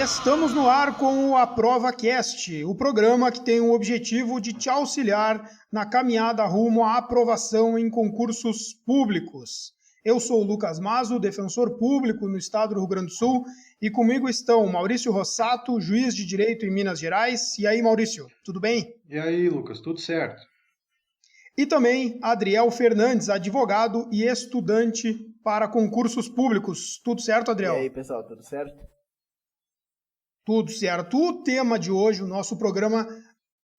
Estamos no ar com o AprovaCast, o programa que tem o objetivo de te auxiliar na caminhada rumo à aprovação em concursos públicos. Eu sou o Lucas Mazo, defensor público no estado do Rio Grande do Sul, e comigo estão Maurício Rossato, juiz de direito em Minas Gerais. E aí, Maurício, tudo bem? E aí, Lucas, tudo certo? E também Adriel Fernandes, advogado e estudante para concursos públicos. Tudo certo, Adriel? E aí, pessoal, tudo certo? Tudo certo. O tema de hoje, o nosso programa,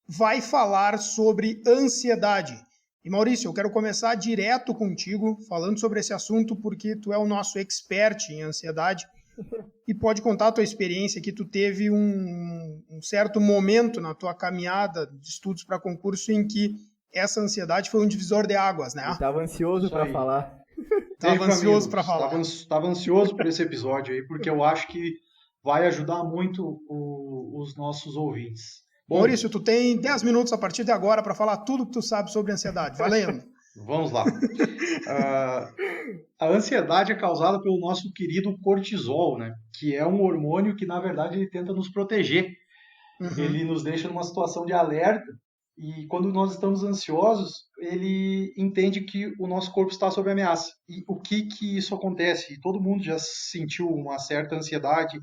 vai falar sobre ansiedade. E Maurício, eu quero começar direto contigo, falando sobre esse assunto, porque tu é o nosso expert em ansiedade e pode contar a tua experiência, que tu teve um certo momento na tua caminhada de estudos para concurso em que essa ansiedade foi um divisor de águas, né? Eu estava ansioso para falar. Estava ansioso para falar. Estava ansioso por esse episódio aí, porque eu acho que vai ajudar muito os nossos ouvintes. Bom, Maurício, tu tem 10 minutos a partir de agora para falar tudo que tu sabe sobre ansiedade. Valendo! Vamos lá. A ansiedade é causada pelo nosso querido cortisol, né? Que é um hormônio que, na verdade, ele tenta nos proteger. Ele nos deixa numa situação de alerta e quando nós estamos ansiosos, ele entende que o nosso corpo está sob ameaça. E o que isso acontece? Todo mundo já sentiu uma certa ansiedade,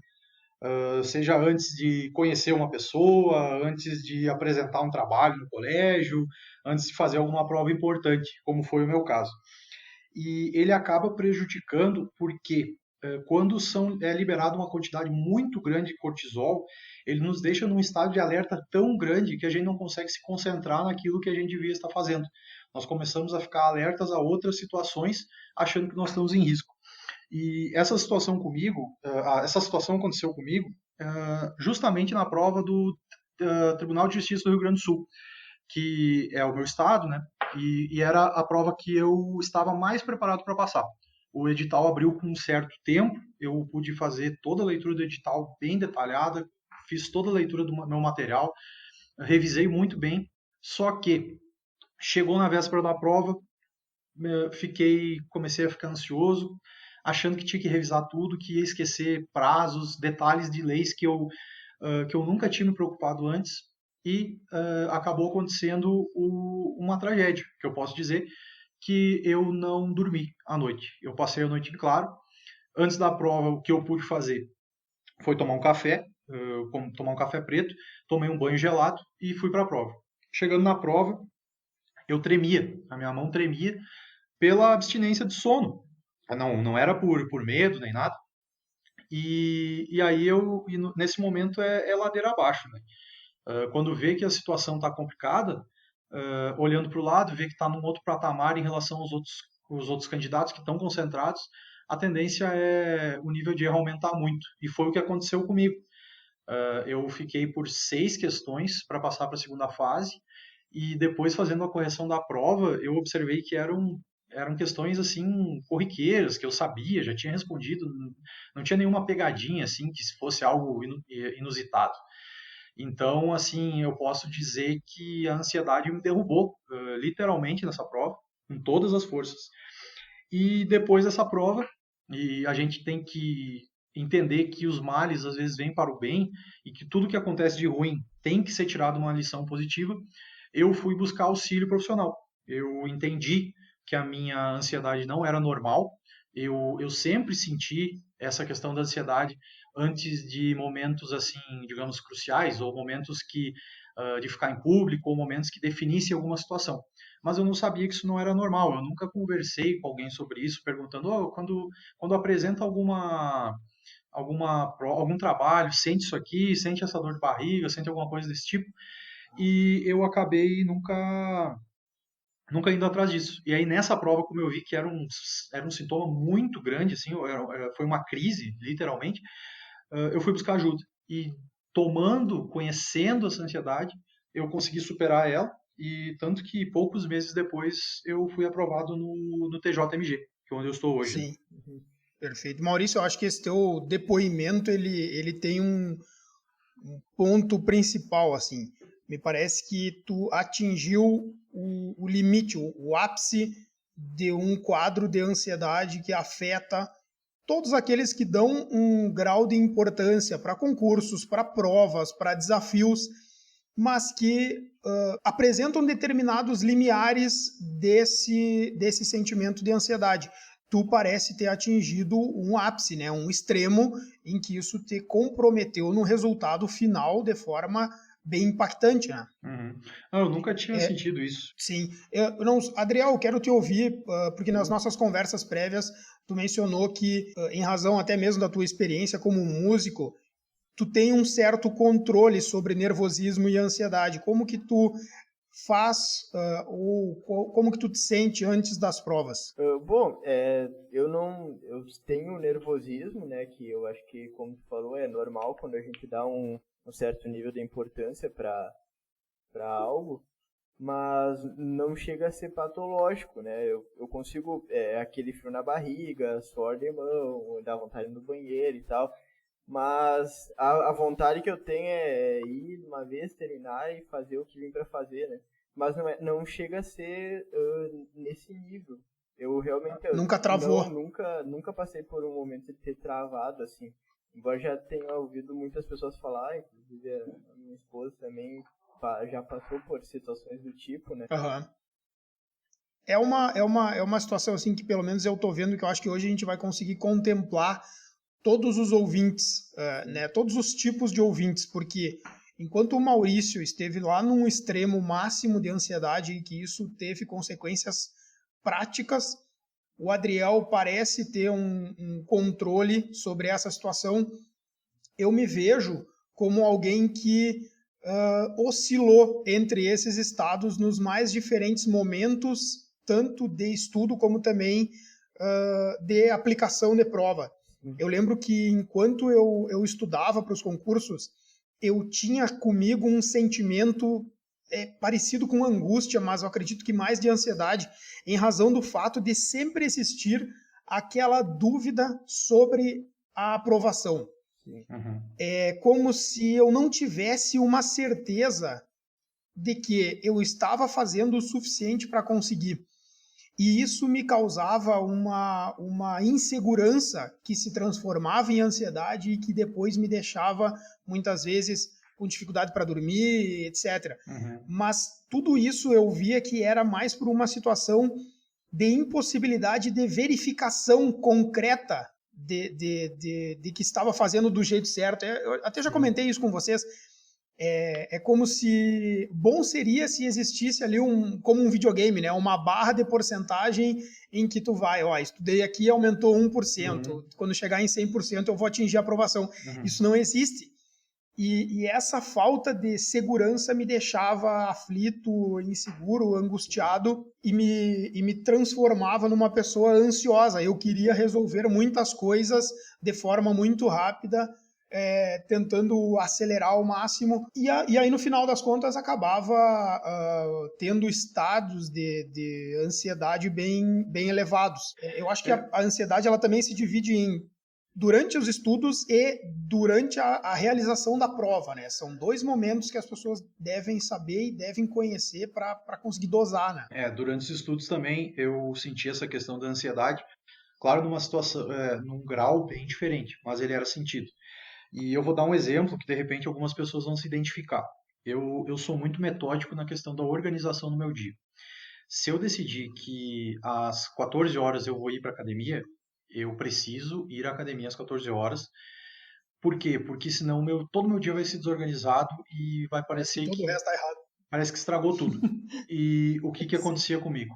seja antes de conhecer uma pessoa, antes de apresentar um trabalho no colégio, antes de fazer alguma prova importante, como foi o meu caso. E ele acaba prejudicando porque quando é liberada uma quantidade muito grande de cortisol, ele nos deixa num estado de alerta tão grande que a gente não consegue se concentrar naquilo que a gente devia estar fazendo. Nós começamos a ficar alertas a outras situações, achando que nós estamos em risco. E essa situação aconteceu comigo justamente na prova do Tribunal de Justiça do Rio Grande do Sul, que é o meu estado, né? E era a prova que eu estava mais preparado para passar. O edital abriu com um certo tempo, eu pude fazer toda a leitura do edital bem detalhada, fiz toda a leitura do meu material, revisei muito bem, só que chegou na véspera da prova, comecei a ficar ansioso, achando que tinha que revisar tudo, que ia esquecer prazos, detalhes de leis que eu nunca tinha me preocupado antes, e acabou acontecendo uma tragédia, que eu posso dizer, que eu não dormi à noite. Eu passei a noite em claro. Antes da prova, o que eu pude fazer foi tomar um café, tomar um café preto, tomei um banho gelado e fui para a prova. Chegando na prova, eu tremia, a minha mão tremia pela abstinência de sono. Não era por medo nem nada. E aí nesse momento é ladeira abaixo, né? Quando vê que a situação está complicada, olhando para o lado, vê que está num outro patamar em relação aos outros candidatos que estão concentrados, a tendência é o nível de erro aumentar muito. E foi o que aconteceu comigo. Eu fiquei por 6 questões para passar para a segunda fase, e depois, fazendo a correção da prova, eu observei que eram questões assim corriqueiras, que eu sabia, já tinha respondido, não tinha nenhuma pegadinha assim que fosse algo inusitado. Então, assim, eu posso dizer que a ansiedade me derrubou, literalmente, nessa prova, com todas as forças. E depois dessa prova, e a gente tem que entender que os males às vezes vêm para o bem e que tudo que acontece de ruim tem que ser tirado uma lição positiva, eu fui buscar auxílio profissional. Eu entendi que a minha ansiedade não era normal, eu sempre senti essa questão da ansiedade antes de momentos assim, digamos, cruciais, ou momentos de ficar em público, ou momentos que definissem alguma situação. Mas eu não sabia que isso não era normal. Eu nunca conversei com alguém sobre isso, perguntando, quando apresenta algum trabalho, sente isso aqui, sente essa dor de barriga, sente alguma coisa desse tipo. E eu acabei nunca indo atrás disso. E aí nessa prova, como eu vi que era um sintoma muito grande, assim, foi uma crise, literalmente, eu fui buscar ajuda. E conhecendo essa ansiedade, eu consegui superar ela, e tanto que poucos meses depois eu fui aprovado no TJMG, que é onde eu estou hoje. Sim, perfeito. Maurício, eu acho que esse teu depoimento, ele tem um ponto principal, assim. Me parece que tu atingiu o limite, o ápice de um quadro de ansiedade que afeta todos aqueles que dão um grau de importância para concursos, para provas, para desafios, mas que apresentam determinados limiares desse sentimento de ansiedade. Tu parece ter atingido um ápice, né? Um extremo em que isso te comprometeu no resultado final de forma bem impactante, né? Uhum. Eu nunca tinha sentido isso. Sim. Adriel, eu quero te ouvir, porque nas nossas conversas prévias tu mencionou que, em razão até mesmo da tua experiência como músico, tu tem um certo controle sobre nervosismo e ansiedade. Como que tu faz, como que tu te sente antes das provas? Eu tenho nervosismo, né, que eu acho que, como tu falou, é normal quando a gente dá um certo nível de importância para algo, mas não chega a ser patológico, né? Eu consigo, aquele frio na barriga, suor de mão, dá vontade no banheiro e tal, mas a vontade que eu tenho é ir uma vez, terminar e fazer o que vim para fazer, né? Mas não chega a ser nesse nível. Eu realmente... Nunca travou? Nunca passei por um momento de ter travado, assim. Embora já tenha ouvido muitas pessoas falar, inclusive a minha esposa também já passou por situações do tipo, né? Uhum. É uma situação assim que pelo menos eu tô vendo que eu acho que hoje a gente vai conseguir contemplar todos os ouvintes, né? Todos os tipos de ouvintes, porque enquanto o Maurício esteve lá num extremo máximo de ansiedade e que isso teve consequências práticas, o Adriel parece ter um controle sobre essa situação. Eu me vejo como alguém que oscilou entre esses estados nos mais diferentes momentos, tanto de estudo como também de aplicação de prova. Eu lembro que enquanto eu estudava para os concursos, eu tinha comigo um sentimento parecido com angústia, mas eu acredito que mais de ansiedade, em razão do fato de sempre existir aquela dúvida sobre a aprovação. Uhum. É como se eu não tivesse uma certeza de que eu estava fazendo o suficiente para conseguir. E isso me causava uma insegurança que se transformava em ansiedade e que depois me deixava, muitas vezes, com dificuldade para dormir, etc. Uhum. Mas tudo isso eu via que era mais por uma situação de impossibilidade de verificação concreta de que estava fazendo do jeito certo. Eu até já comentei isso com vocês. É como se... Bom seria se existisse ali como um videogame, né? Uma barra de porcentagem em que tu vai, estudei aqui, aumentou 1%. Uhum. Quando chegar em 100% eu vou atingir a aprovação. Uhum. Isso não existe. E essa falta de segurança me deixava aflito, inseguro, angustiado e me transformava numa pessoa ansiosa. Eu queria resolver muitas coisas de forma muito rápida, tentando acelerar ao máximo. E aí, no final das contas, acabava tendo estados de ansiedade bem elevados. Eu acho que a ansiedade ela também se divide em durante os estudos e durante a realização da prova, né? São dois momentos que as pessoas devem saber e devem conhecer para conseguir dosar, né? Durante os estudos também eu senti essa questão da ansiedade, claro, numa situação, num grau bem diferente, mas ele era sentido. E eu vou dar um exemplo que de repente algumas pessoas vão se identificar. Eu sou muito metódico na questão da organização do meu dia. Se eu decidir que às 14 horas eu vou ir para a academia, eu preciso ir à academia às 14 horas. Por quê? Porque senão todo meu dia vai ser desorganizado e vai parecer todo o resto tá errado. Parece que estragou tudo. E o que acontecia comigo?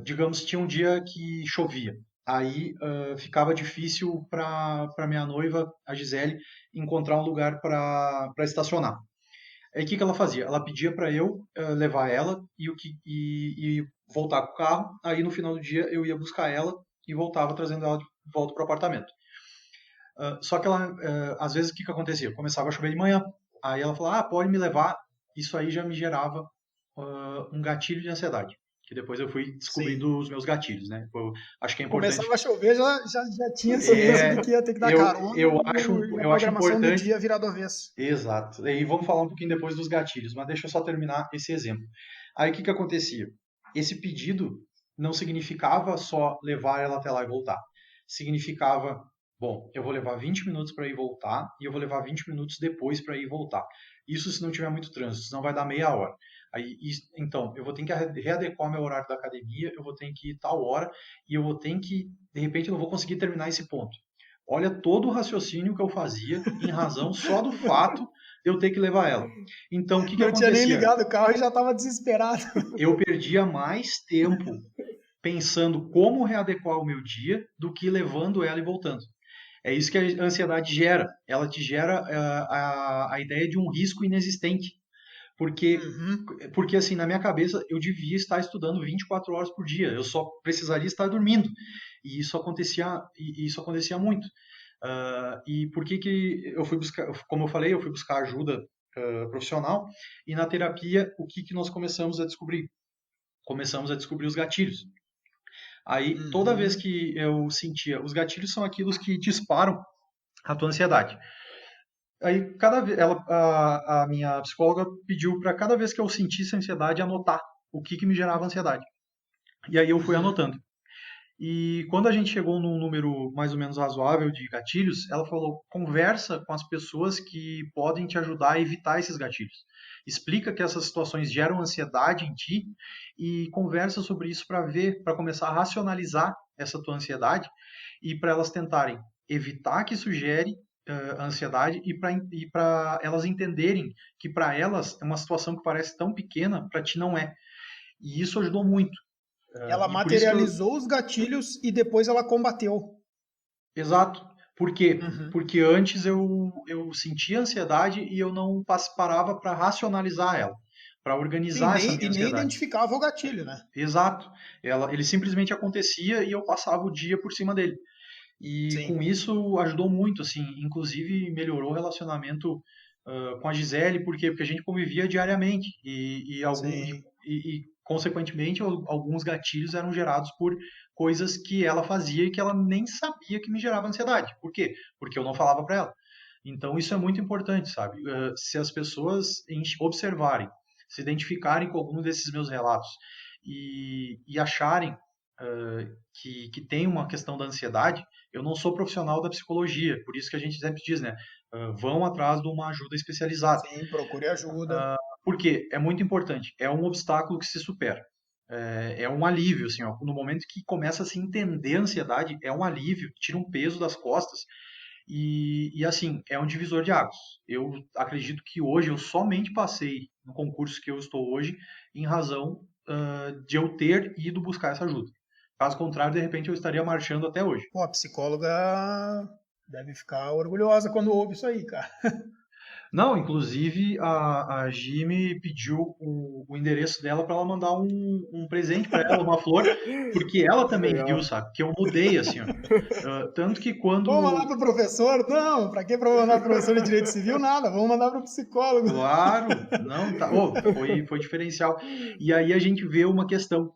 Digamos, tinha um dia que chovia. Aí ficava difícil para minha noiva, a Gisele, encontrar um lugar para estacionar. Aí o que ela fazia? Ela pedia para eu levar ela e voltar com o carro. Aí no final do dia eu ia buscar ela e voltava trazendo ela de volta para o apartamento. Só que ela, às vezes, o que acontecia? Começava a chover de manhã. Aí ela falava, pode me levar. Isso aí já me gerava um gatilho de ansiedade. Que depois eu fui descobrindo Sim. os meus gatilhos, né? Eu acho que é importante. Começava a chover, já tinha certeza de que ia ter que dar carona eu e a acho programação do importante. dia virar do avesso. Exato. E vamos falar um pouquinho depois dos gatilhos, mas deixa eu só terminar esse exemplo. Aí o que acontecia? Esse pedido não significava só levar ela até lá e voltar. significava, bom, eu vou levar 20 minutos para ir e voltar e eu vou levar 20 minutos depois para ir e voltar. Isso se não tiver muito trânsito, senão vai dar meia hora. Então, eu vou ter que readequar meu horário da academia, eu vou ter que ir tal hora e eu vou ter que, de repente, eu não vou conseguir terminar esse ponto. Olha todo o raciocínio que eu fazia em razão só do fato de eu ter que levar ela. Então, o que Não tinha nem acontecia? ligado o carro e já estava desesperado. Eu perdia mais tempo pensando como readequar o meu dia do que levando ela e voltando. É isso que a ansiedade gera. Ela te gera a ideia de um risco inexistente. Porque, assim, na minha cabeça, eu devia estar estudando 24 horas por dia. Eu só precisaria estar dormindo. E isso acontecia muito. E por que eu fui buscar, como eu falei, eu fui buscar ajuda profissional. E na terapia, o que nós começamos a descobrir? Começamos a descobrir os gatilhos. Aí, toda vez que eu sentia... Os gatilhos são aquilo que disparam a tua ansiedade. Aí, a minha psicóloga pediu para cada vez que eu sentisse ansiedade, anotar o que me gerava ansiedade. E aí eu fui anotando. E quando a gente chegou num número mais ou menos razoável de gatilhos, ela falou, conversa com as pessoas que podem te ajudar a evitar esses gatilhos. Explica que essas situações geram ansiedade em ti e conversa sobre isso para começar a racionalizar essa tua ansiedade e para elas tentarem evitar que isso gere a ansiedade e para elas entenderem que para elas é uma situação que parece tão pequena, para ti não é. E isso ajudou muito. Ela materializou os gatilhos e depois ela combateu. Exato. Por quê? Porque antes eu sentia ansiedade e eu não parava para racionalizar ela, para organizar essa minha ansiedade. E nem identificava o gatilho, né? Exato. Ele simplesmente acontecia e eu passava o dia por cima dele. E com isso ajudou muito, assim, inclusive melhorou o relacionamento com a Gisele, por quê? Porque a gente convivia diariamente e consequentemente, alguns gatilhos eram gerados por coisas que ela fazia e que ela nem sabia que me gerava ansiedade. Por quê? Porque eu não falava para ela. Então, isso é muito importante, sabe? Se as pessoas observarem, se identificarem com algum desses meus relatos e acharem que tem uma questão da ansiedade, eu não sou profissional da psicologia, por isso que a gente sempre diz, né? Vão atrás de uma ajuda especializada. Sim, procure ajuda. Porque é muito importante, é um obstáculo que se supera. É um alívio, assim, ó, no momento que começa a se entender a ansiedade, é um alívio, tira um peso das costas e assim, é um divisor de águas. Eu acredito que hoje eu somente passei no concurso que eu estou hoje em razão de eu ter ido buscar essa ajuda. Caso contrário, de repente eu estaria marchando até hoje. Pô, a psicóloga deve ficar orgulhosa quando ouve isso aí, cara. Não, inclusive a Gi me pediu o endereço dela para ela mandar um presente para ela, uma flor, porque ela também viu, sabe? Que eu mudei, assim, ó. Tanto que quando... Vamos mandar pro professor? Não, pra que mandar pro professor de Direito Civil? Nada, vamos mandar pro psicólogo. Claro, não, tá, foi diferencial. E aí a gente vê uma questão.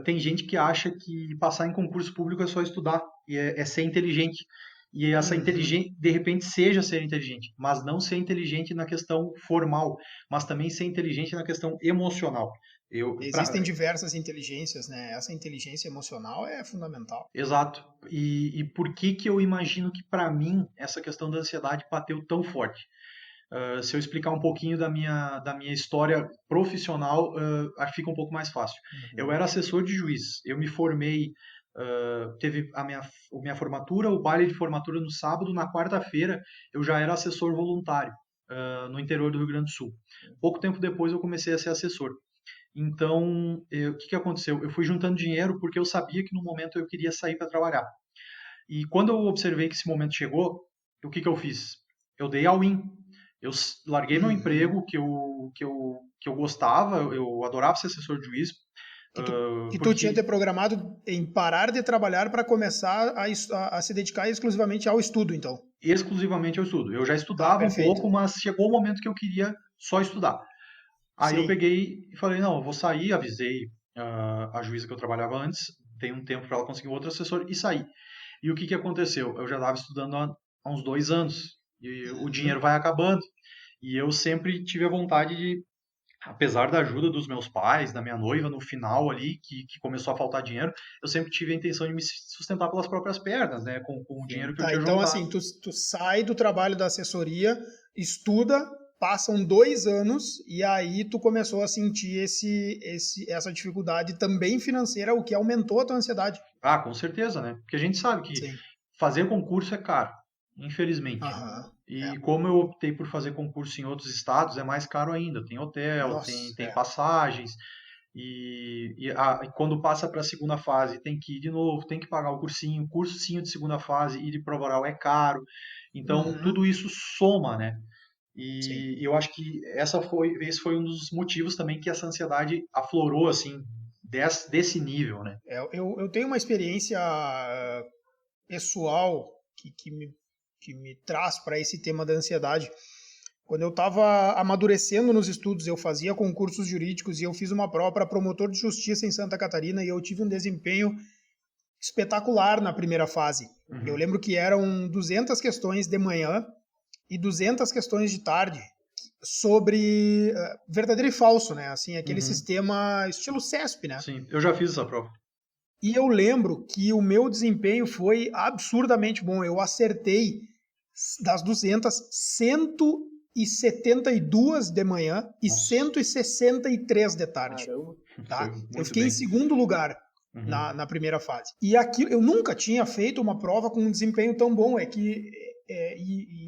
Tem gente que acha que passar em concurso público é só estudar, e é ser inteligente. E essa inteligência, de repente, seja ser inteligente, mas não ser inteligente na questão formal, mas também ser inteligente na questão emocional. Existem diversas inteligências, né? Essa inteligência emocional é fundamental. Exato. E por que eu imagino que, para mim, essa questão da ansiedade bateu tão forte? Se eu explicar um pouquinho da minha história profissional, acho que fica um pouco mais fácil. Eu era assessor de juiz, eu me formei... teve a minha formatura, o baile de formatura no sábado, na quarta-feira eu já era assessor voluntário no interior do Rio Grande do Sul. Pouco tempo depois eu comecei a ser assessor. Então, o que aconteceu? Eu fui juntando dinheiro porque eu sabia que no momento eu queria sair para trabalhar. E quando eu observei que esse momento chegou, o que eu fiz? Eu dei all-in. Eu larguei meu emprego que eu gostava, eu adorava ser assessor de juiz. Tu tinha ter programado em parar de trabalhar para começar a se dedicar exclusivamente ao estudo, então? Exclusivamente ao estudo. Eu já estudava um pouco, mas chegou o momento que eu queria só estudar. Aí eu peguei e falei, não, eu vou sair, avisei a juíza que eu trabalhava antes, dei um tempo para ela conseguir outro assessor e saí. E o que aconteceu? Eu já estava estudando há uns 2 anos e o dinheiro vai acabando. E eu sempre tive a vontade de apesar da ajuda dos meus pais, da minha noiva no final ali, que começou a faltar dinheiro, eu sempre tive a intenção de me sustentar pelas próprias pernas, né? Com o dinheiro que eu Tá, tinha então juntado. assim, tu sai do trabalho da assessoria, estuda, passam 2 anos e aí tu começou a sentir essa dificuldade também financeira, o que aumentou a tua ansiedade. Ah, com certeza, né? Porque a gente sabe que Sim. fazer concurso é caro, infelizmente. Aham. E É. como eu optei por fazer concurso em outros estados, é mais caro ainda. Tem hotel, Nossa, tem passagens, e quando passa para a segunda fase, tem que ir de novo, tem que pagar o cursinho de segunda fase, ir de prova oral é caro. Então, Uhum. tudo isso soma, né? Sim. E eu acho que esse foi um dos motivos também que essa ansiedade aflorou, assim, desse nível, né? Eu tenho uma experiência pessoal que me traz para esse tema da ansiedade. Quando eu estava amadurecendo nos estudos, eu fazia concursos jurídicos e eu fiz uma prova para promotor de justiça em Santa Catarina e eu tive um desempenho espetacular na primeira fase. Eu Uhum. lembro que eram 200 questões de manhã e 200 questões de tarde sobre verdadeiro e falso, né? Assim, aquele Uhum. sistema estilo CESP, né? Sim, eu já fiz essa prova. E eu lembro que o meu desempenho foi absurdamente bom. Eu acertei das 200, 172 de manhã e Nossa, 163 de tarde, Caramba. foi tá? Eu muito fiquei em bem. segundo lugar Uhum. na primeira fase. E aqui eu nunca tinha feito uma prova com um desempenho tão bom. E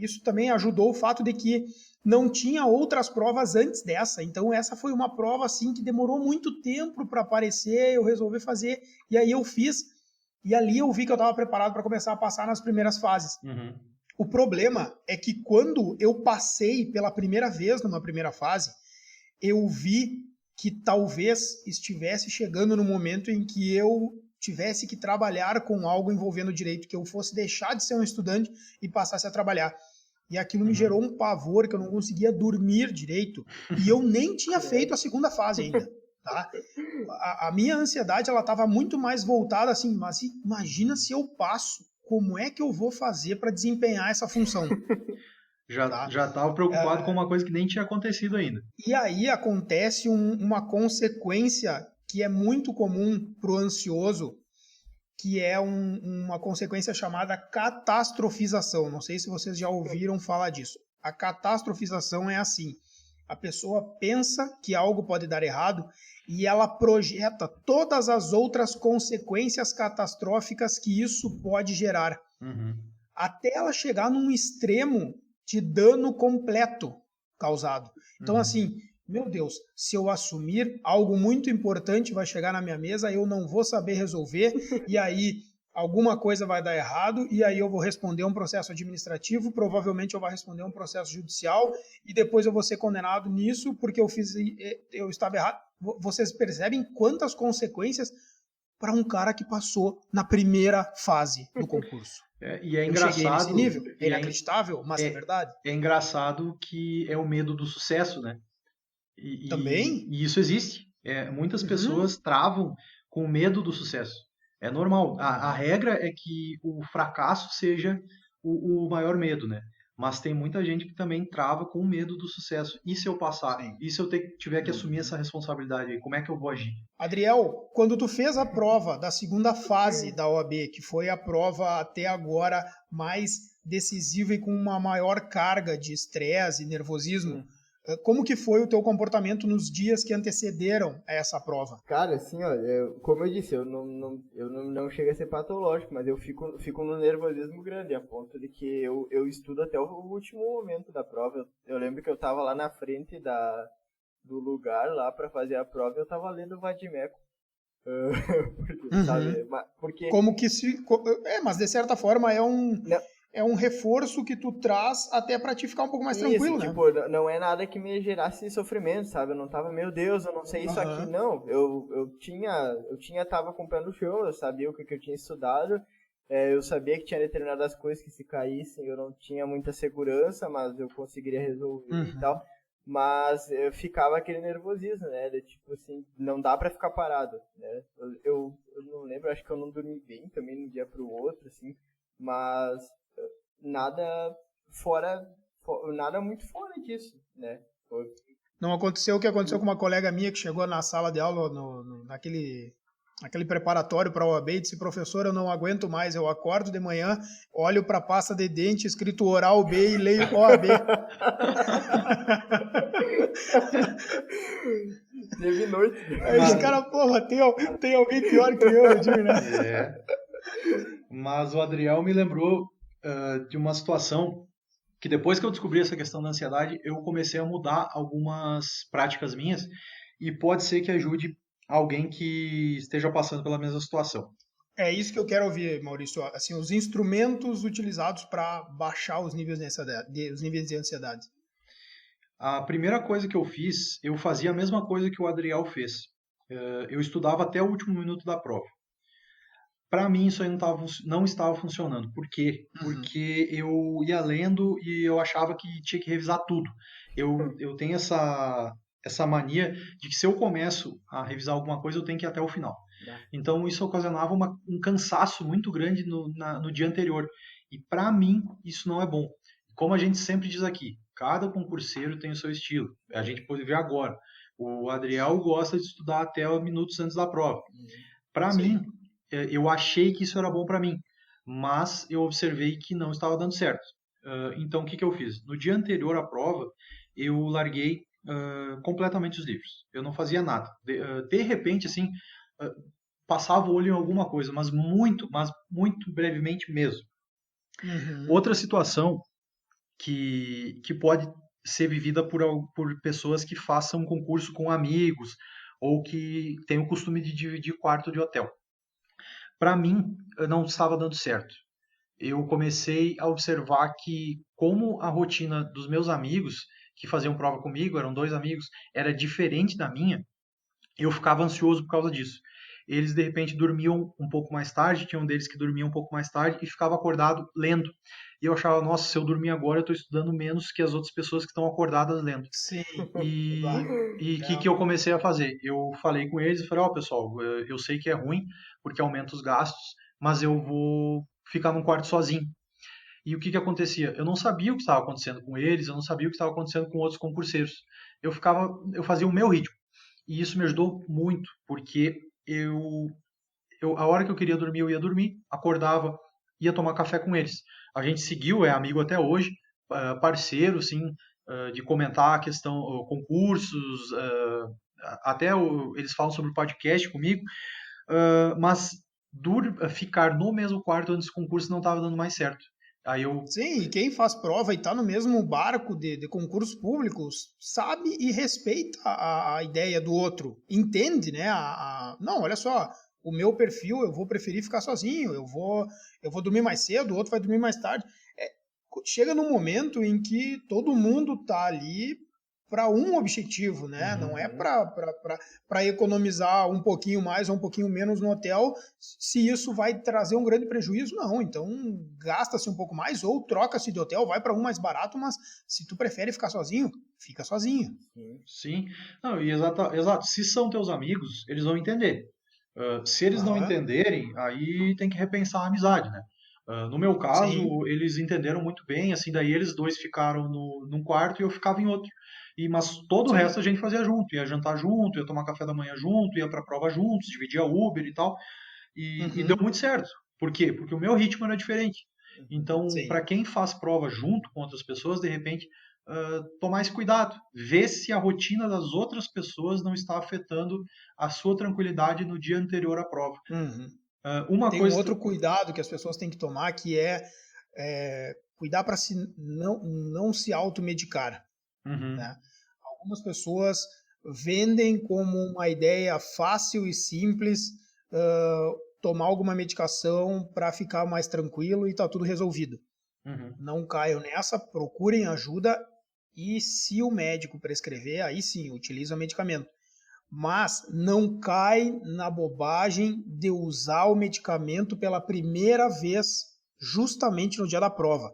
isso também ajudou o fato de que não tinha outras provas antes dessa. Então essa foi uma prova assim que demorou muito tempo para aparecer. Eu resolvi fazer e aí eu fiz. E ali eu vi que eu estava preparado para começar a passar nas primeiras fases. Uhum. O problema é que quando eu passei pela primeira vez numa primeira fase, eu vi que talvez estivesse chegando no momento em que eu tivesse que trabalhar com algo envolvendo direito, que eu fosse deixar de ser um estudante e passasse a trabalhar. E aquilo me gerou Uhum. um pavor que eu não conseguia dormir direito. E eu nem tinha feito a segunda fase ainda, tá? A minha ansiedade ela estava muito mais voltada assim, mas imagina se eu passo, como é que eu vou fazer para desempenhar essa função, tá? Já estava preocupado com uma coisa que nem tinha acontecido ainda. E aí acontece uma consequência que é muito comum para o ansioso, que é uma consequência chamada catastrofização. Não sei se vocês já ouviram falar disso. A catastrofização é assim: a pessoa pensa que algo pode dar errado e ela projeta todas as outras consequências catastróficas que isso pode gerar, Uhum. até ela chegar num extremo de dano completo causado. Então, Uhum. assim, meu Deus, se eu assumir algo muito importante vai chegar na minha mesa, eu não vou saber resolver, e aí alguma coisa vai dar errado, e aí eu vou responder um processo administrativo, provavelmente eu vou responder um processo judicial, e depois eu vou ser condenado nisso porque eu estava errado. Vocês percebem quantas consequências para um cara que passou na primeira fase do concurso? E é Eu cheguei nesse engraçado, nível. É inacreditável, mas é é, verdade. é engraçado que é o medo do sucesso, né? Também? E isso existe. Muitas Uhum. pessoas travam com medo do sucesso. É normal. A Uhum. regra é que o fracasso seja o maior medo, né? Mas tem muita gente que também trava com medo do sucesso. E se eu passar? Sim. E se eu tiver que assumir Uhum. essa responsabilidade aí? Como é que eu vou agir? Adriel, quando tu fez a prova da segunda fase da OAB, que foi a prova até agora mais decisiva e com uma maior carga de estresse e nervosismo, Hum. como que foi o teu comportamento nos dias que antecederam a essa prova? Cara, assim, ó, como eu disse, eu não chego a ser patológico, mas eu fico num nervosismo grande, a ponto de que eu estudo até o último momento da prova. Eu lembro que eu tava lá na frente do lugar lá pra fazer a prova e eu tava lendo o Vadimeco. Sabe? Uhum. Porque. Como que se. Mas de certa forma Não, é um reforço que tu traz até para te ficar um pouco mais isso, tranquilo, né? tipo, não é nada que me gerasse sofrimento, sabe? Eu não tava, meu Deus, eu não sei isso aqui. Aham. Não, tava com o pé no chão, eu sabia o que eu tinha estudado, eu sabia que tinha determinadas coisas que se caíssem eu não tinha muita segurança, mas eu conseguiria resolver e Uhum. tal. Mas eu ficava aquele nervosismo, né? De, tipo assim, não dá pra ficar parado, né? Eu não lembro, acho que eu não dormi bem também de um dia pro outro, assim, mas nada fora, nada muito fora disso, né? Não aconteceu o que aconteceu com uma colega minha que chegou na sala de aula, naquele preparatório para a OAB e disse: professor, eu não aguento mais, eu acordo de manhã, olho para a pasta de dente escrito oral B e leio OAB. Teve noite. Aí os caras, porra, tem alguém pior que eu digo, né? Mas o Adriel me lembrou de uma situação que depois que eu descobri essa questão da ansiedade, eu comecei a mudar algumas práticas minhas e pode ser que ajude alguém que esteja passando pela mesma situação. É isso que eu quero ouvir, Maurício. Assim, os instrumentos utilizados para baixar os níveis de ansiedade. A primeira coisa que eu fiz, eu fazia a mesma coisa que o Adriel fez. Eu estudava até o último minuto da prova. Para mim, isso aí não estava funcionando. Por quê? Porque eu ia lendo e eu achava que tinha que revisar tudo. Eu tenho essa mania de que se eu começo a revisar alguma coisa, eu tenho que ir até o final. Então, isso ocasionava um cansaço muito grande no dia anterior. E para mim, isso não é bom. Como a gente sempre diz aqui, cada concurseiro tem o seu estilo. A gente pode ver agora. O Adriel gosta de estudar até minutos antes da prova. Para mim, eu achei que isso era bom para mim, mas eu observei que não estava dando certo. Então, o que eu fiz? No dia anterior à prova, eu larguei completamente os livros. Eu não fazia nada. De repente, assim, passava o olho em alguma coisa, mas muito brevemente mesmo. Outra situação que pode ser vivida por pessoas que façam concurso com amigos ou que têm o costume de dividir quarto de hotel. Para mim, não estava dando certo. Eu comecei a observar que, como a rotina dos meus amigos que faziam prova comigo, eram 2 amigos, era diferente da minha, eu ficava ansioso por causa disso. Eles, de repente, dormiam um pouco mais tarde, tinha um deles que dormia um pouco mais tarde e ficava acordado lendo. E eu achava, nossa, se eu dormir agora, eu estou estudando menos que as outras pessoas que estão acordadas lendo. Sim. E o que eu comecei a fazer? Eu falei com eles e falei, pessoal, eu sei que é ruim, porque aumenta os gastos, mas eu vou ficar num quarto sozinho. E o que acontecia? Eu não sabia o que estava acontecendo com eles, eu não sabia o que estava acontecendo com outros concurseiros. Eu fazia o meu ritmo. E isso me ajudou muito, porque a hora que eu queria dormir, eu ia dormir, acordava, ia tomar café com eles. A gente seguiu, é amigo até hoje, parceiro, assim, de comentar a questão, concursos, até eles falam sobre o podcast comigo, mas ficar no mesmo quarto antes do concurso não estava dando mais certo. Sim, e quem faz prova e está no mesmo barco de concursos públicos sabe e respeita a ideia do outro, entende, né? Não, olha só, o meu perfil eu vou preferir ficar sozinho, eu vou dormir mais cedo, o outro vai dormir mais tarde. Chega num momento em que todo mundo está ali para um objetivo, né? Não é para economizar um pouquinho mais ou um pouquinho menos no hotel, se isso vai trazer um grande prejuízo, não. Então, gasta-se um pouco mais ou troca-se de hotel, vai para um mais barato, mas se tu prefere ficar sozinho, fica sozinho. Sim. Não, e exato. Se são teus amigos, eles vão entender. Se eles não entenderem, aí tem que repensar a amizade, né? No meu caso, eles entenderam muito bem, assim, daí eles 2 ficaram num quarto e eu ficava em outro. Mas todo o resto a gente fazia junto, ia jantar junto, ia tomar café da manhã junto, ia pra prova juntos, dividia Uber e tal. E deu muito certo. Por quê? Porque o meu ritmo era diferente. Então, para quem faz prova junto com outras pessoas, de repente, tomar esse cuidado. Ver se a rotina das outras pessoas não está afetando a sua tranquilidade no dia anterior à prova. Tem um outro cuidado que as pessoas têm que tomar, que é cuidar para não se automedicar. Né? Algumas pessoas vendem como uma ideia fácil e simples tomar alguma medicação para ficar mais tranquilo e está tudo resolvido. Não caiam nessa, procurem ajuda e se o médico prescrever, aí sim, utiliza o medicamento. Mas não cai na bobagem de usar o medicamento pela primeira vez justamente no dia da prova.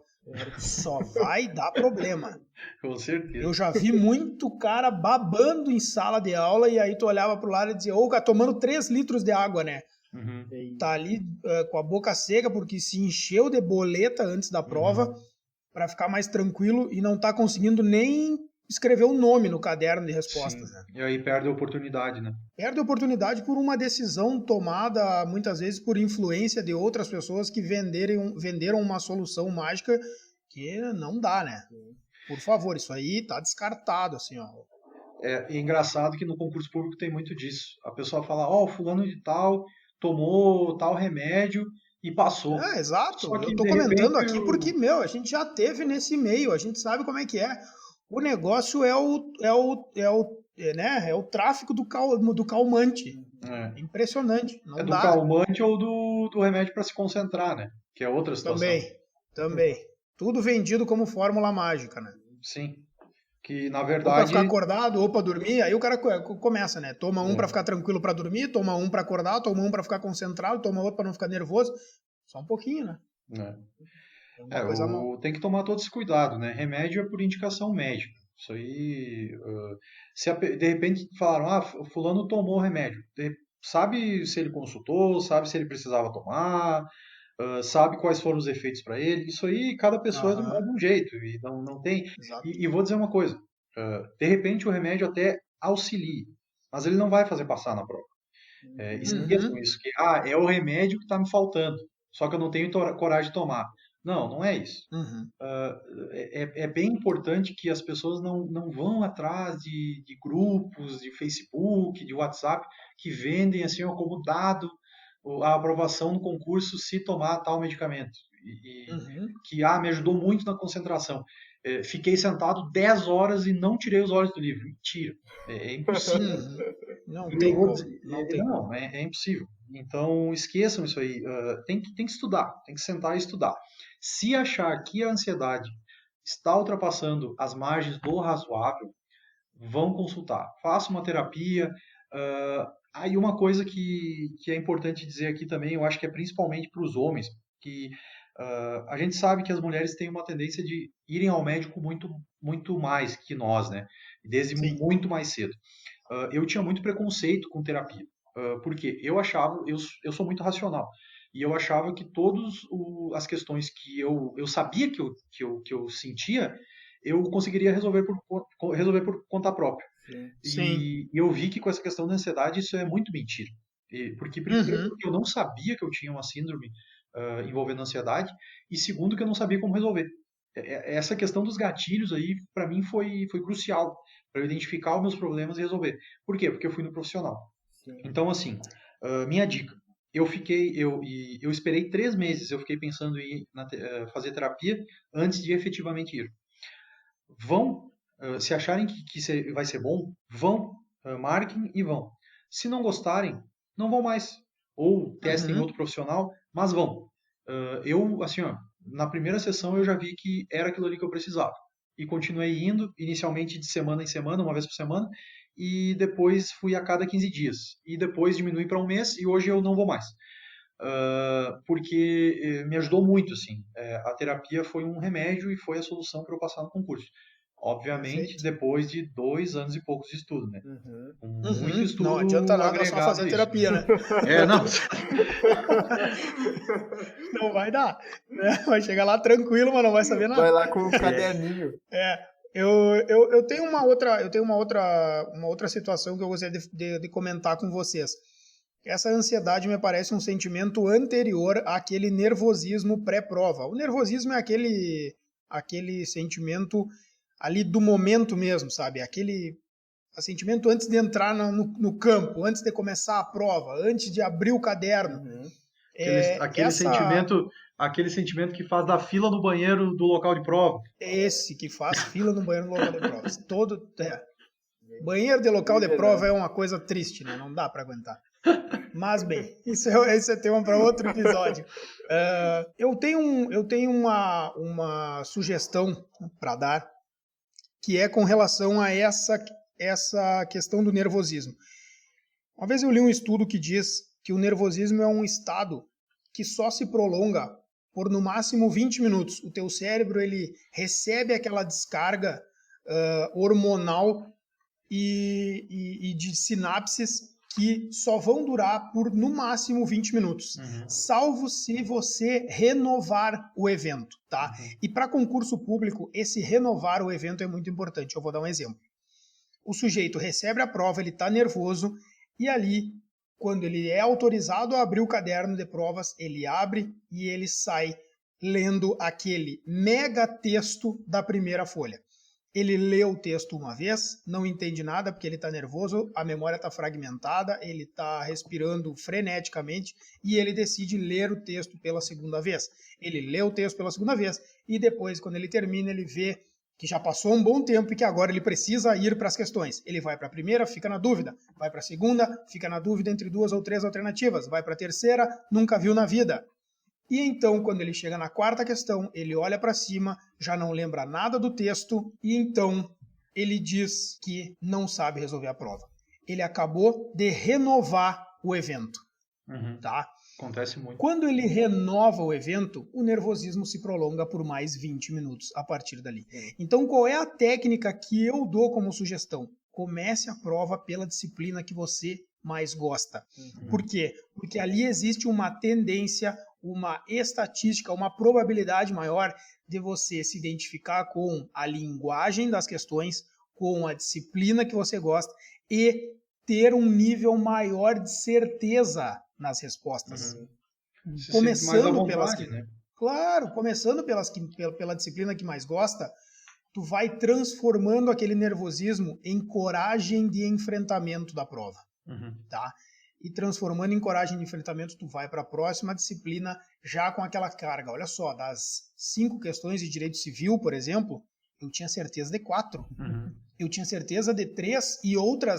Só vai dar problema. Com certeza. Eu já vi muito cara babando em sala de aula e aí tu olhava pro lado e dizia, cara, tomando 3 litros de água, né? Tá ali com a boca seca porque se encheu de boleta antes da prova para ficar mais tranquilo e não tá conseguindo nem escrever o nome no caderno de respostas. Sim. Né? E aí perde a oportunidade, né? Perde a oportunidade por uma decisão tomada, muitas vezes, por influência de outras pessoas que venderam uma solução mágica que não dá, né? Por favor, isso aí tá descartado, assim, ó. É engraçado que no concurso público tem muito disso. A pessoa fala, ó, fulano de tal tomou tal remédio e passou. Exato. Só que, Eu tô de comentando repente, aqui porque, a gente já teve nesse meio, a gente sabe como é que é. O negócio é o tráfico do calmante. É Impressionante. Não do dá. calmante ou do remédio para se concentrar, né? Que é outra situação. Também. Tudo vendido como fórmula mágica, né? Sim. Que, na Ou pra verdade... ficar acordado, ou pra dormir, aí o cara começa, né? Toma um pra ficar tranquilo pra dormir, toma um pra acordar, toma um pra ficar concentrado, toma outro pra não ficar nervoso. Só um pouquinho, né? Tem que tomar todo esse cuidado, né? Remédio é por indicação médica. Isso aí... de repente falaram, fulano tomou remédio. Sabe se ele consultou, sabe se ele precisava tomar... sabe quais foram os efeitos para ele. Isso aí, cada pessoa é de um jeito e não tem. E vou dizer uma coisa: de repente o remédio até auxilia, mas ele não vai fazer passar na prova. Esqueçam isso, que é o remédio que está me faltando, só que eu não tenho coragem de tomar. Não é isso. É bem importante que as pessoas não vão atrás de grupos, de Facebook, de WhatsApp, que vendem assim como dado a aprovação no concurso se tomar tal medicamento. Que me ajudou muito na concentração. Fiquei sentado 10 horas e não tirei os olhos do livro. Mentira. É impossível. Não tem como. É impossível. Então, esqueçam isso aí. Tem que estudar. Tem que sentar e estudar. Se achar que a ansiedade está ultrapassando as margens do razoável, vão consultar. Faça uma terapia. Aí uma coisa que é importante dizer aqui também, eu acho que é principalmente para os homens, que a gente sabe que as mulheres têm uma tendência de irem ao médico muito, muito mais que nós, né? Desde muito mais cedo. Eu tinha muito preconceito com terapia, porque eu achava, eu sou muito racional, e eu achava que todas as questões que eu sabia que eu sentia, eu conseguiria resolver por conta própria. E eu vi que com essa questão da ansiedade isso é muito mentira. Porque primeiro porque eu não sabia que eu tinha uma síndrome envolvendo ansiedade, e segundo que eu não sabia como resolver. Essa questão dos gatilhos aí, para mim, foi crucial para eu identificar os meus problemas e resolver. Por quê? Porque eu fui no profissional. Então, assim, minha dica. Eu esperei 3 meses, eu fiquei pensando em fazer terapia antes de efetivamente ir. Se acharem que vai ser bom, vão, marquem e vão. Se não gostarem, não vão mais. Ou testem outro profissional, mas vão. Na primeira sessão eu já vi que era aquilo ali que eu precisava. E continuei indo, inicialmente de semana em semana, uma vez por semana, e depois fui a cada 15 dias. E depois diminui para um mês e hoje eu não vou mais. Porque me ajudou muito, assim. A terapia foi um remédio e foi a solução para eu passar no concurso. Obviamente, depois de 2 anos e poucos de estudo, né? Muito estudo. Não adianta nada só fazer terapia, né? Não. Não vai dar. Né? Vai chegar lá tranquilo, mas não vai saber nada. Vai lá com um caderninho. Eu tenho uma outra situação que eu gostaria de comentar com vocês. Essa ansiedade me parece um sentimento anterior àquele nervosismo pré-prova. O nervosismo é aquele sentimento ali do momento mesmo, sabe? Aquele sentimento antes de entrar no campo, antes de começar a prova, antes de abrir o caderno. Aquele sentimento que faz da fila no banheiro do local de prova. Esse que faz fila no banheiro do local de prova. Banheiro de local de prova é uma coisa triste, né? Não dá para aguentar. Mas bem, esse é tema para outro episódio. Eu tenho uma sugestão para dar, que é com relação a essa questão do nervosismo. Uma vez eu li um estudo que diz que o nervosismo é um estado que só se prolonga por no máximo 20 minutos. O teu cérebro ele recebe aquela descarga hormonal e de sinapses que só vão durar por, no máximo, 20 minutos, salvo se você renovar o evento, tá? E para concurso público, esse renovar o evento é muito importante. Eu vou dar um exemplo. O sujeito recebe a prova, ele está nervoso, e ali, quando ele é autorizado a abrir o caderno de provas, ele abre e ele sai lendo aquele mega texto da primeira folha. Ele lê o texto uma vez, não entende nada porque ele está nervoso, a memória está fragmentada, ele está respirando freneticamente e ele decide ler o texto pela segunda vez. Ele lê o texto pela segunda vez e depois, quando ele termina, ele vê que já passou um bom tempo e que agora ele precisa ir para as questões. Ele vai para a primeira, fica na dúvida. Vai para a segunda, fica na dúvida entre 2 ou 3 alternativas. Vai para a terceira, nunca viu na vida. E então, quando ele chega na quarta questão, ele olha para cima, já não lembra nada do texto, e então ele diz que não sabe resolver a prova. Ele acabou de renovar o evento. Tá? Acontece muito. Quando ele renova o evento, o nervosismo se prolonga por mais 20 minutos a partir dali. Então, qual é a técnica que eu dou como sugestão? Comece a prova pela disciplina que você mais gosta. Por quê? Porque ali existe uma tendência, uma estatística, uma probabilidade maior de você se identificar com a linguagem das questões, com a disciplina que você gosta e ter um nível maior de certeza nas respostas. Começando pelas que, né? Claro, começando pela disciplina que mais gosta, tu vai transformando aquele nervosismo em coragem de enfrentamento da prova, tá? E transformando em coragem de enfrentamento, tu vai para a próxima disciplina já com aquela carga. Olha só, das 5 questões de direito civil, por exemplo, eu tinha certeza de 4. Eu tinha certeza de 3 e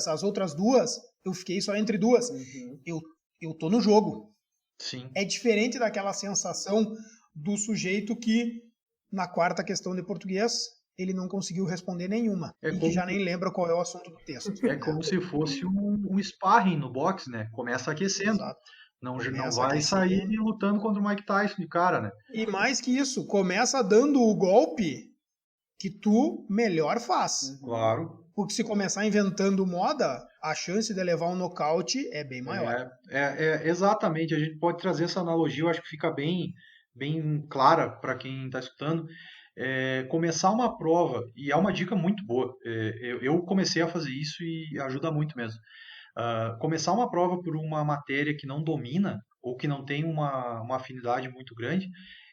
as outras 2, eu fiquei só entre 2. Eu tô no jogo. Sim. É diferente daquela sensação do sujeito que, na quarta questão de português, ele não conseguiu responder nenhuma. Que já nem lembra qual é o assunto do texto. É como se fosse um sparring no boxe, né? Começa aquecendo. Exato. Não vai sair lutando contra o Mike Tyson de cara, né? E mais que isso, começa dando o golpe que tu melhor faz. Claro. Porque se começar inventando moda, a chance de levar um nocaute é bem maior. Exatamente. A gente pode trazer essa analogia, eu acho que fica bem clara para quem está escutando. Começar uma prova, e é uma dica muito boa, eu comecei a fazer isso e ajuda muito mesmo. Começar uma prova por uma matéria que não domina, ou que não tem uma afinidade muito grande,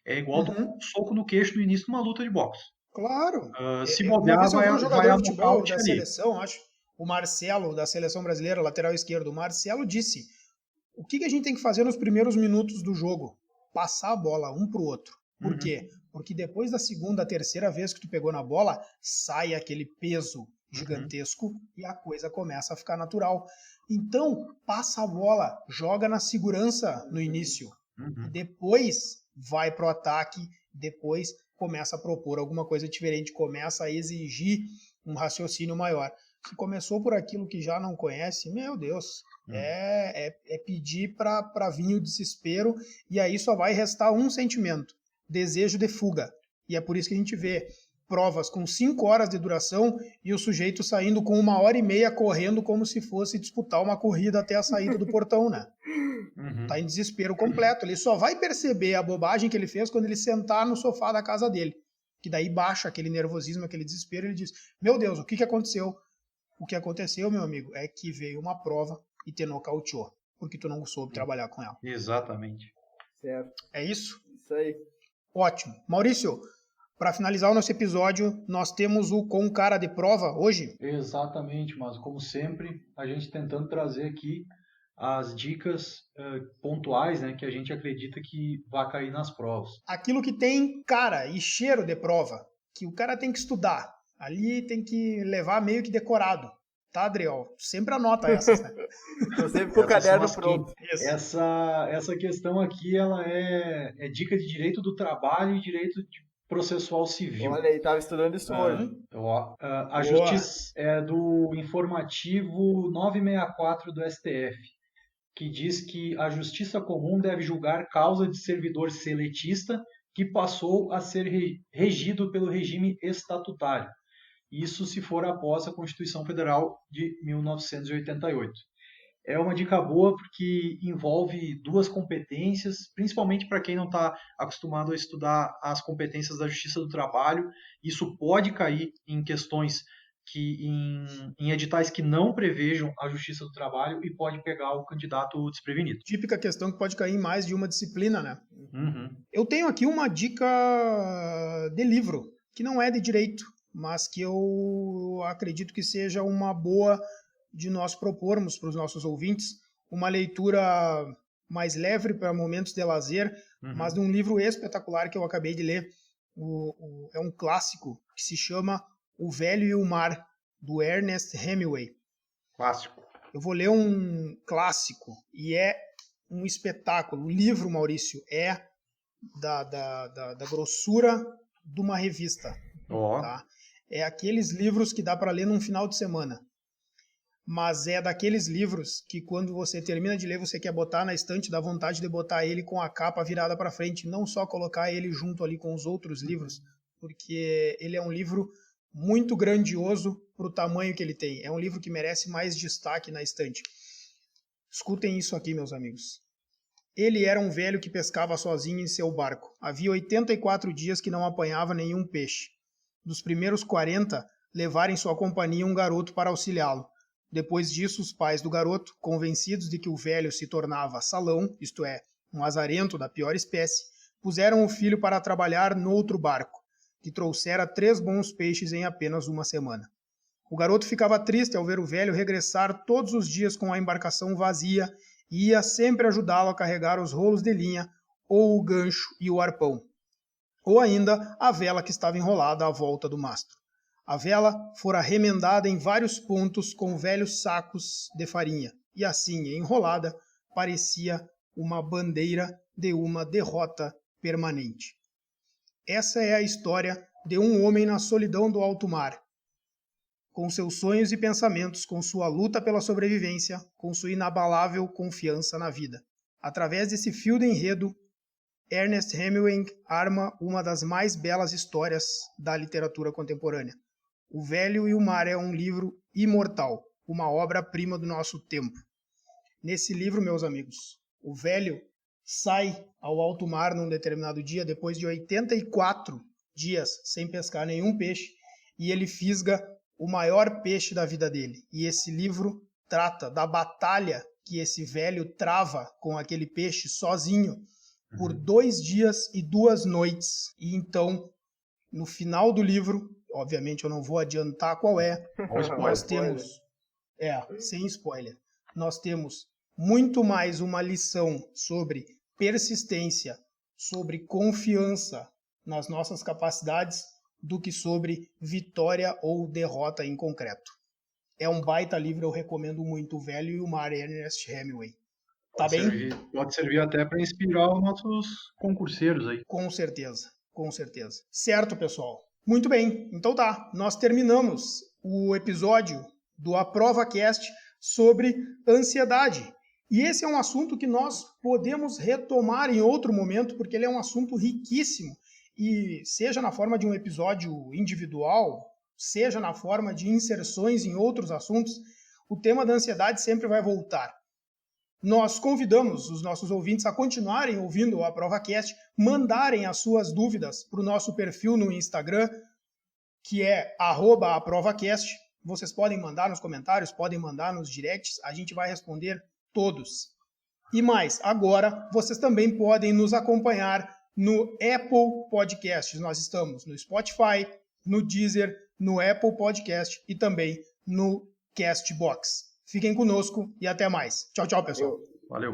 é igual tomar um soco no queixo no início de uma luta de boxe. Claro. Se bobear, um jogador de futebol da ali. seleção, acho, o Marcelo, da seleção brasileira, lateral esquerdo, o Marcelo disse, o que a gente tem que fazer nos primeiros minutos do jogo? Passar a bola um pro outro. Por quê? Porque depois da segunda, terceira vez que tu pegou na bola, sai aquele peso gigantesco e a coisa começa a ficar natural. Então, passa a bola, joga na segurança no início. Depois vai pro ataque, depois começa a propor alguma coisa diferente, começa a exigir um raciocínio maior. Se começou por aquilo que já não conhece, meu Deus, é pedir para vir o desespero, e aí só vai restar um sentimento, desejo de fuga. E é por isso que a gente vê provas com 5 horas de duração e o sujeito saindo com 1h30 correndo como se fosse disputar uma corrida até a saída do portão, né? Tá em desespero completo. Ele só vai perceber a bobagem que ele fez quando ele sentar no sofá da casa dele. Que daí baixa aquele nervosismo, aquele desespero, e ele diz, meu Deus, o que aconteceu? O que aconteceu, meu amigo, é que veio uma prova e te nocauteou, porque tu não soube trabalhar com ela. Exatamente. Certo. É isso? Isso aí. Ótimo. Maurício, para finalizar o nosso episódio, nós temos o Com Cara de Prova hoje. Exatamente, mas como sempre, a gente tentando trazer aqui as dicas pontuais, né, que a gente acredita que vai cair nas provas. Aquilo que tem cara e cheiro de prova, que o cara tem que estudar. Ali tem que levar meio que decorado. Tá, Adriel? Sempre anota essas, né? Tô sempre com o caderno pronto. Essa questão aqui, ela é dica de direito do trabalho e direito processual civil. Olha aí, tava estudando isso hoje. A justiça é do informativo 964 do STF, que diz que a justiça comum deve julgar causa de servidor seletista que passou a ser regido pelo regime estatutário. Isso se for após a Constituição Federal de 1988. É uma dica boa porque envolve duas competências, principalmente para quem não está acostumado a estudar as competências da Justiça do Trabalho. Isso pode cair em questões em editais que não prevejam a Justiça do Trabalho e pode pegar o candidato desprevenido. Típica questão que pode cair em mais de uma disciplina, né? Uhum. Eu tenho aqui uma dica de livro, que não é de direito, mas que eu acredito que seja uma boa de nós propormos para os nossos ouvintes, uma leitura mais leve para momentos de lazer, mas de um livro espetacular que eu acabei de ler. É um clássico que se chama O Velho e o Mar, do Ernest Hemingway. Clássico. Eu vou ler um clássico e é um espetáculo. O livro, Maurício, é da grossura de uma revista. Tá? É aqueles livros que dá para ler num final de semana. Mas é daqueles livros que quando você termina de ler, você quer botar na estante, dá vontade de botar ele com a capa virada para frente, não só colocar ele junto ali com os outros livros, porque ele é um livro muito grandioso para o tamanho que ele tem. É um livro que merece mais destaque na estante. Escutem isso aqui, meus amigos. Ele era um velho que pescava sozinho em seu barco. Havia 84 dias que não apanhava nenhum peixe. Dos primeiros 40, levaram em sua companhia um garoto para auxiliá-lo. Depois disso, os pais do garoto, convencidos de que o velho se tornava salão, isto é, um azarento da pior espécie, puseram o filho para trabalhar noutro barco, que trouxera 3 bons peixes em apenas uma semana. O garoto ficava triste ao ver o velho regressar todos os dias com a embarcação vazia e ia sempre ajudá-lo a carregar os rolos de linha, ou o gancho e o arpão, ou ainda a vela que estava enrolada à volta do mastro. A vela fora remendada em vários pontos com velhos sacos de farinha, e assim, enrolada, parecia uma bandeira de uma derrota permanente. Essa é a história de um homem na solidão do alto mar, com seus sonhos e pensamentos, com sua luta pela sobrevivência, com sua inabalável confiança na vida. Através desse fio de enredo, Ernest Hemingway arma uma das mais belas histórias da literatura contemporânea. O Velho e o Mar é um livro imortal, uma obra-prima do nosso tempo. Nesse livro, meus amigos, o velho sai ao alto mar num determinado dia, depois de 84 dias sem pescar nenhum peixe, e ele fisga o maior peixe da vida dele. E esse livro trata da batalha que esse velho trava com aquele peixe sozinho por 2 dias e 2 noites. E então, no final do livro, obviamente eu não vou adiantar qual é, nós temos... sem spoiler. Nós temos muito mais uma lição sobre persistência, sobre confiança nas nossas capacidades, do que sobre vitória ou derrota em concreto. É um baita livro, eu recomendo muito. O Velho e o Mar, Ernest Hemingway. Tá bem? Pode servir até para inspirar os nossos concurseiros aí. Com certeza, com certeza. Certo, pessoal? Muito bem, então tá. Nós terminamos o episódio do AprovaCast sobre ansiedade. E esse é um assunto que nós podemos retomar em outro momento, porque ele é um assunto riquíssimo. E seja na forma de um episódio individual, seja na forma de inserções em outros assuntos, o tema da ansiedade sempre vai voltar. Nós convidamos os nossos ouvintes a continuarem ouvindo o AprovaCast, mandarem as suas dúvidas para o nosso perfil no Instagram, que é @AprovaCast. Vocês podem mandar nos comentários, podem mandar nos directs, a gente vai responder todos. E mais, agora vocês também podem nos acompanhar no Apple Podcasts. Nós estamos no Spotify, no Deezer, no Apple Podcast e também no Castbox. Fiquem conosco e até mais. Tchau, tchau, pessoal. Valeu.